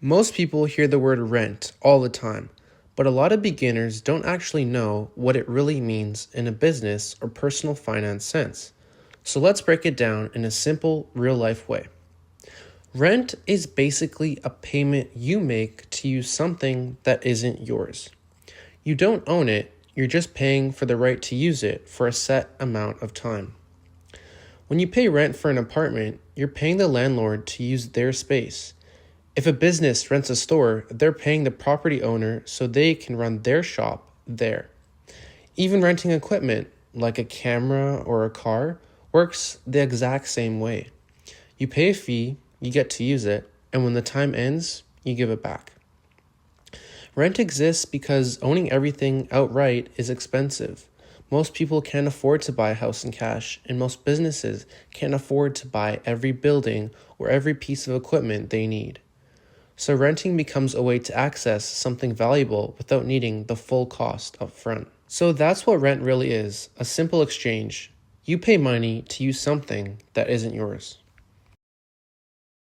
Most people hear the word rent all the time, but a lot of beginners don't actually know what it really means in a business or personal finance sense. So let's break it down in a simple, real-life way. Rent is basically a payment you make to use something that isn't yours. You don't own it, you're just paying for the right to use it for a set amount of time. When you pay rent for an apartment, you're paying the landlord to use their space. If a business rents a store, they're paying the property owner so they can run their shop there. Even renting equipment, like a camera or a car, works the exact same way. You pay a fee, you get to use it, and when the time ends, you give it back. Rent exists because owning everything outright is expensive. Most people can't afford to buy a house in cash, and most businesses can't afford to buy every building or every piece of equipment they need. So renting becomes a way to access something valuable without needing the full cost up front. So that's what rent really is, a simple exchange. You pay money to use something that isn't yours.